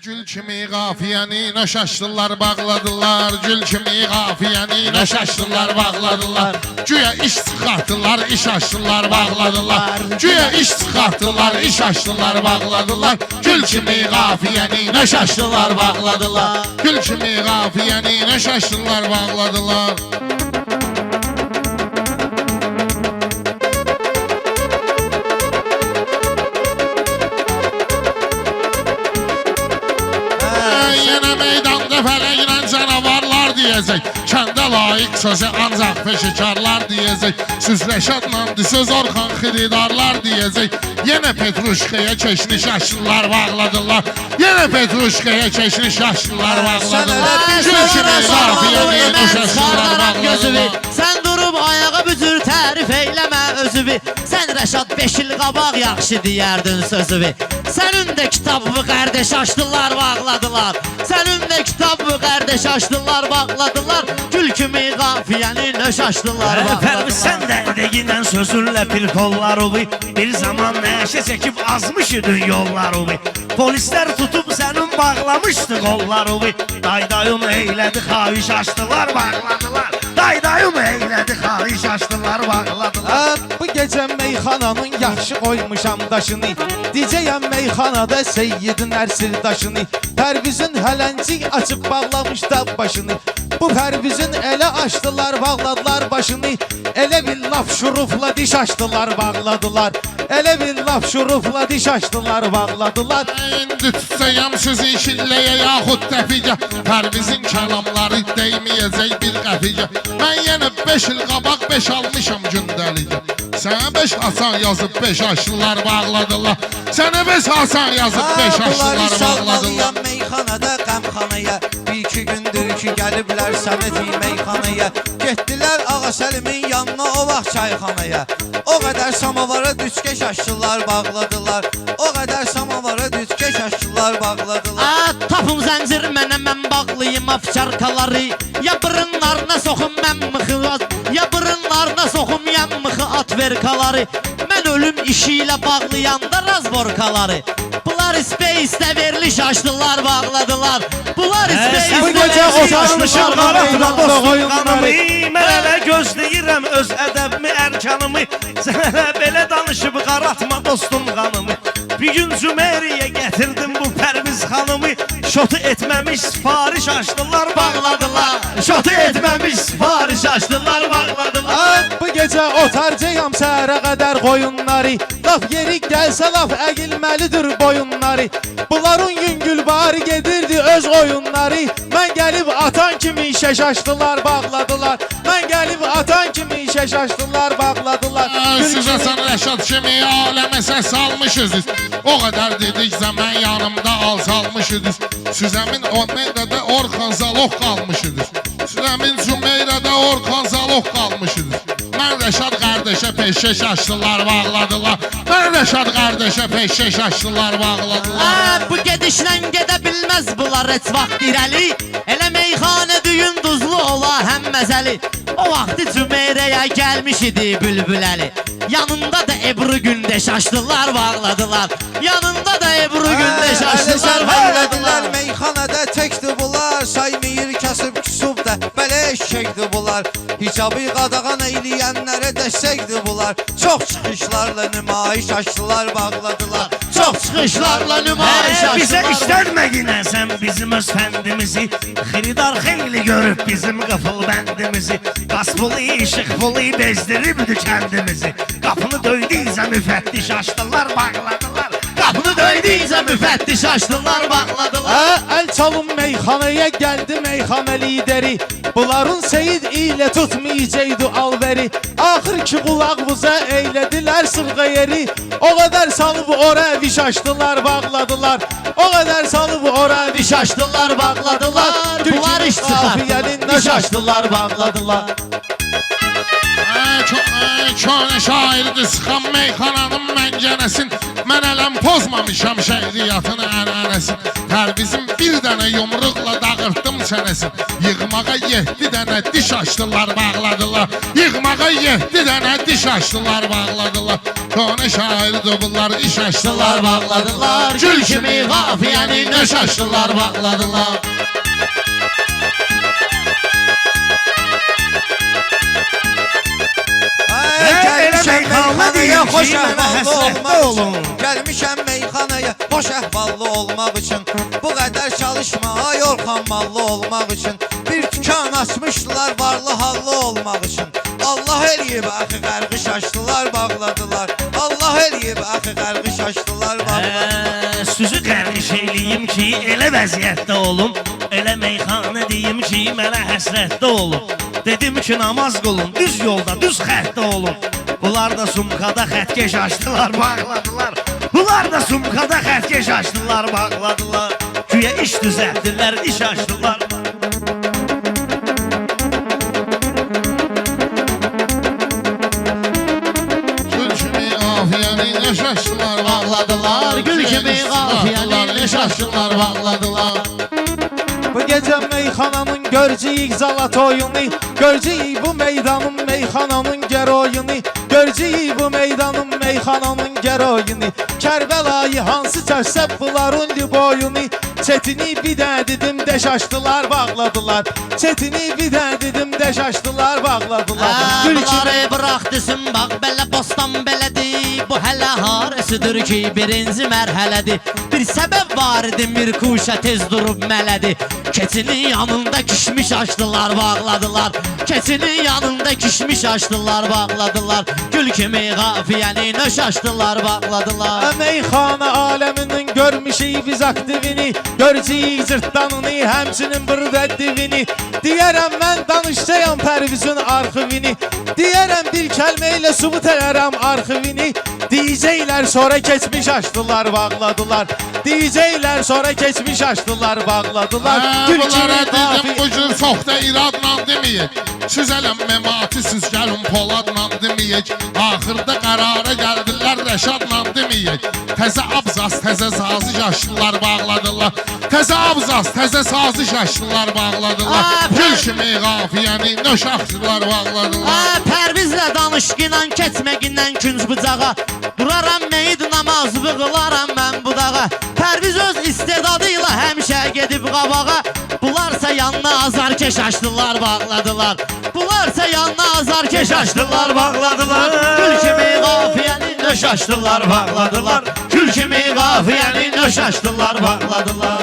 Gül kimi qafiyəni naşaşdılar bağladılar. Gül kimi qafiyəni naşaşdılar bağladılar. Güya iş çıxartdılar, iş açdılar bağladılar. Güya iş çıxartdılar, iş açdılar bağladılar. Gül kimi qafiyəni naşaşdılar bağladılar. Gül kimi qafiyəni naşaşdılar bağladılar. Fələklə canavarlar diyəcək. Kəndə layiq sözü ancaq peşəkarlar diyəcək. Süzləşadla söz Orxan xiridarlar diyəcək. Yenə Petruşkaya keşniş açdılar bağladılar. Yenə Petruşkaya keşniş açdılar bağladılar. Gül kimi qafiyəni naşaşdılar bağladılar. Sən durub ayağa büzür tərif eyləmə özüvi. Sən Rəşad 5 il qabaq yaxşı deyərdin sözüvi. Sənin də kitabı qardeş açdılar bağladılar. Sənin də kitabı qardeş açdılar bağladılar. Gül kimi qafiyəni nöş açdılar bağladılar. Sən də deyinən sözünlə bir kolları bir zaman nəşə çəkib azmış idin yolları. Polislər tutub sənin bağlamışdı qolları. Daydayım eylədi xahiş açdılar bağladılar. Daydayım eylədi xahiş açdılar bağladılar. Bu gecə meyxananın yaxşı qoymuşam daşını. Diyəcəyəm meyxanada Seyyidin ərsirdaşını. Pərvizin hələncik açıb bağlamış da başını. Bu Pərvizin elə açdılar bağladılar başını. Elə bir laf şurufla diş açdılar bağladılar. Elə bir laf şurufla diş açdılar bağladılar. İndi tutsayam sizi şilləyə yaxud dəfigə. Pərvizin kəlamları dəyməyəcək bir qəfigə. Mən yenə 5 il qabaq 5 almışam gündəlikə. Sənə 5 Hasan yazıb 5 açdılar bağladılar. Sənə 5 Hasan yazıb 5 açdılar bağladılar. Meyxanada qəmxanaya bir-iki gündür ki gəliblər Səməti meyxanaya. Getdilər Ağa Səlimin yanına o vaxt çayxanaya. O qədər samavara düzkeş açdılar bağladılar. O qədər samavara düzkeş açdılar bağladılar. Tapım zəncir mənə mən bağlayım afçarkaları. Ya burunlarına soxum mən mıxı ya burunlarına soxum yan mıxı atverkaları. Mən ölüm işi ilə bağlayanda razborkaları. Bunlar Space'də veriliş açdılar bağladılar. Bunlar Space'də veriliş açdılar bağladılar. Mən hələ gözləyirəm öz ədəbimi, ərkanımı. Sən hələ belə danışıb qaratma dostum qanımı. Bir gün Cümeyriyə gətirdim bu Pərviz xanımı. Şotu etməmiş sifariş açdılar bağladılar. Şotu etməmiş sifariş açdılar bağladılar. Bu gecə otarcayam səhərə qədər qoyunları. Laf yeri gəlsə laf əgilməlidir boyunları. Bunların yüngül bari gedirdi öz oyunları. Mən gəlib atan kimi şəş açdılar bağladılar. Mən gəlib atan kimi şəş açdılar bağladılar. Sizə sən Rəşad kimi aləmə səs almışız. O qədər dedik zaman yanımda alçalmışız. Süzəmin Omeyrədə Orxan Zaloq qalmışız. Süzəmin Cümeyrədə Orxan Zaloq qalmışız. Mən Rəşad qardeşə peşkeş açdılar bağladılar. Mən Rəşad qardeşə peşkeş açdılar bağladılar. Bu gedişlə gedə bilməz bunlar heç vaxt irəli. Elə meyxanə düyün duzlu ola həm məzəli. O vaxtı Cümeyrəyə gəlmiş idi Bülbüləli. Yanında da Ebru Gündeş açdılar bağladılar. Yanında da Ebru Gündeş açdılar bağladılar. Meyxanada çəkdi bunlar. Saymıyır kasıb küsub da belə eşəkdi bunlar. Hicabı qadağan eyləyənlərə dəstəkdi bunlar. Çox çıxışlarla nümayiş açdılar bağladılar. Çox çıxışlarla nümayiş açdılar. Bizə işlənməyinə sən bizim öz fəndimizi. Xiridar xeyli görüb bizim qıfıl bəndimizi. Qaspulu, işıqpulu bezdiribdi kəndimizi. Qapını döydükcə müfəttiş açdılar bağladılar. Qapını döydükcə müfəttiş açdılar bağladılar. Əl çalın meyxanaya gəldi meyxana lideri. Bunların Seyid ilə tutmayacaqdı alveri. Axır ki qulağımıza eylədilər sırğa yeri. O qədər salıb ora viş açdılar bağladılar. O qədər salıb ora viş açdılar bağladılar. Bunlar işçi qafiyənin nöş açdılar bağladılar. köhnə şairdir, sıxan meyxananın məngənəsin. Mən ələm pozmamışam şəhriyyatın ənənəsin. Tərbizin bir dənə yumruqla dağırtdım çənəsin. Yığmağa 7 dənə diş açdılar, bağladılar. Yığmağa 7 dənə diş açdılar, bağladılar. Köhnə şairdir bunlar, iş açdılar, bağladılar. Gül kimi qafiyəni nöş açdılar, bağladılar. Gəlmişəm meyxanaya xoş əhvallı həsrətdə olmaq olun. üçün. Gəlmişəm meyxanaya xoş əhvallı olmaq üçün. Bu qədər çalışma ay Orxan mallı olmaq üçün. Bir tükan açmışdılar varlı hallı olmaq üçün. Allah eləyib axı qərqi şaşdılar, bağladılar. Allah eləyib axı qərqi şaşdılar, bağladılar. Sözü qərqiş eləyim ki, elə vəziyyətdə olum. Elə meyxana deyim ki, mənə həsrətdə olum. Dedim ki, namaz qılın, düz yolda, düz xəttdə olun. Bunlar da sumkada xətkeş açdılar, bağladılar. Bunlar da sumkada xətkeş açdılar, bağladılar. Güya iş düzəltdilər, iş açdılar. Gül kimi qafiyəni nöş açdılar, bağladılar. Gül kimi qafiyəni nöş açdılar, bağladılar. Bu gece meyxananın görcəyik zalat oyunu, görcəyik bu meydanın meyxananın gəroyunu, görcəyik bu meydanın meyxananın gəroyunu. Kərbəlayı hansı çəşsə bunların boyunu, çetini bir də dedim də şaşdılar, bağladılar. Çetini bir də dedim də şaşdılar, bağladılar. Gül kimi Bunları bırak desin bak belə bostan belədir. Bu hələ harasıdır ki birinci mərhələdir. Bir səbəb var idi Mirkuşa tez durub mələdi. Keçinin yanında kişmiş açdılar, bağladılar. Keçinin yanında kişmiş açdılar, bağladılar. Gül kimi qafiyəni nöş açdılar, bağladılar. Meyxana aləminin görmüşük biz aktivini, görcəyik cırtdanını, həmçinin burada divini. Deyərəm mən danışacağım Pərvizin arxivini, deyərəm bir kəlmə ilə subut edərəm arxivini. Diyecəklər sonra keçmiş açdılar, bağladılar. Diyecəklər sonra keçmiş açdılar, bağladılar. Gül Bunlara kimi dedim qafi bu gün çox da iradla deməyək. Siz ələm məmati siz gəlin Poladla deməyək. Axırda qərara gəldilər Rəşadla deməyək. Təzə abzas, təzə saziş açdılar, bağladılar. Təzə abzas, təzə saziş açdılar, bağladılar. Gül kimi qafiyəni nöş açdılar, bağladılar. Pərvizlə danışqınan keçməqindən künc bucağa. Duraram meyd namazı qılaram mən budağa. Pərviz öz istedadıyla həmişə gedib qabağa. Bularsa yanına azarkeş açdılar, bağladılar. Bularsa yanına azarkeş açdılar, bağladılar. Gül kimi qafiyəni nöş açdılar, bağladılar. Gül kimi qafiyəni nöş açdılar, bağladılar.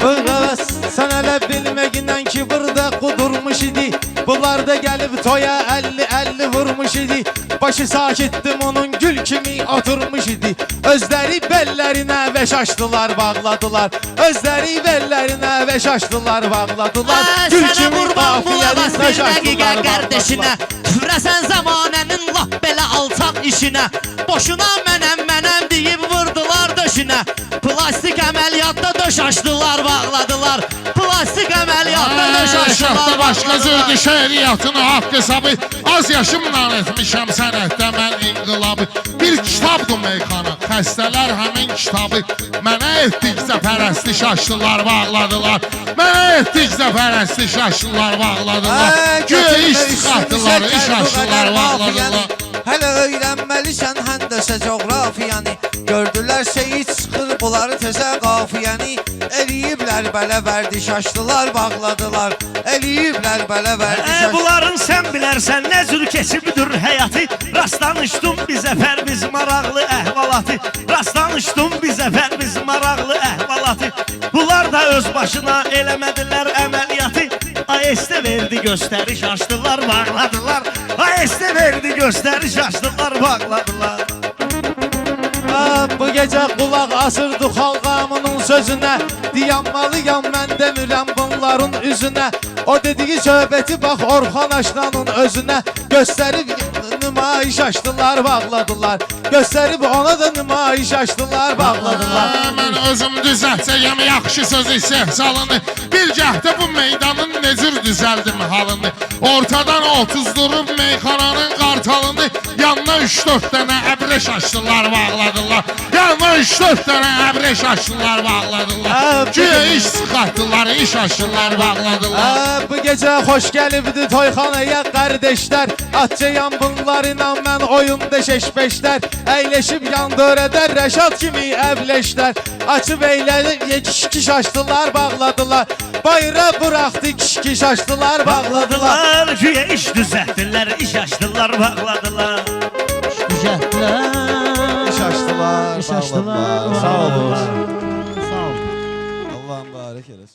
Öğəvəz sən elə bilməgindən ki burada qudurmuş idi. Bunlar da gəlib toya 50-50 vurmuş idi. Başı sakitdim onun gül kimi oturmuş idi. Özləri bellərinə və şaşdılar, bağladılar. Özləri bellərinə və şaşdılar, bağladılar. Gül kimi qafiyəni bir dəqiqə şaşdılar, qardeşinə. Tüfrəsən zamanənin lap belə alçaq işinə. Boşuna mənəm deyib vurdular döşünə. Plastik əməliyyatda döş açdılar, bağladılar. Plastik əməliyyatda döş açdılar, Şəhdə başqa bağladılar. zövdü şəhriyyatını haqq hesabı. Az yaşımla etmişəm sənətdə mən inqilabı. Bir kitabdır meyxana, xəstələr həmin kitabı. Mənə etdikcə pərəstiş açdılar, bağladılar. Mənə etdikcə pərəstiş açdılar, bağladılar. Güya iş çıxartdılar, iş açdılar, bağladılar. Hələ öyrənməlisən həndəsə coğrafiyanı. Gördülər seyid çıxır bunları təzə qafiyəni. Eləyiblər belə vərdiş açdılar, bağladılar. Eləyiblər belə vərdiş açdılar. Bunların sən bilərsən nə cür keçibdir həyatı. Rastlanışdım bizə Pərviz maraqlı əhvalatı. Rastlanışdım bizə Pərviz maraqlı əhvalatı. Bunlar da öz başına eləmədilər əməliyyatı. AES verdi göstəriş açdılar, bağladılar. AES verdi göstəriş açdılar, bağladılar. Bu gece kulak asırdı xalqamının sözüne. Diyanmalıyam mən demirəm bunların üzüne. O dediği söhbəti bax Orxan Aşlanın özüne. Gösterib nümayiş açdılar, bağladılar. Gösterib ona da nümayiş açdılar, bağladılar. Mən özüm düzəltsəyəm yaxşı söz istehsalını. Bir gəhdə bu meydanın necür düzəldim halını. Ortadan 30 durub meyxananın qartalını. Yanına 3-4 dənə əbrəş açdılar, bağladılar. Yanına 3-4 dənə əbrəş açdılar, bağladılar. Güya iş çıxartdılar, iş açdılar, bağladılar. Bu gece hoş gelibdi toyxanaya kardeşler. Atçayam bunlarla mən oyunda şeşbeşler. Əyləşib yan dörədə Rəşad kimi əvləşlər. Açıb eylədi kiş açdılar, bağladılar. Bayra bıraxdı kiş açdılar, bağladılar. Güya iş düzəltdilər, iş açdılar, bağladılar. Düzəltdilər. İş açdılar, İş açdılar. bağladılar. Sağ olun. Sağ olun. Allah'ım mübarek eylesin.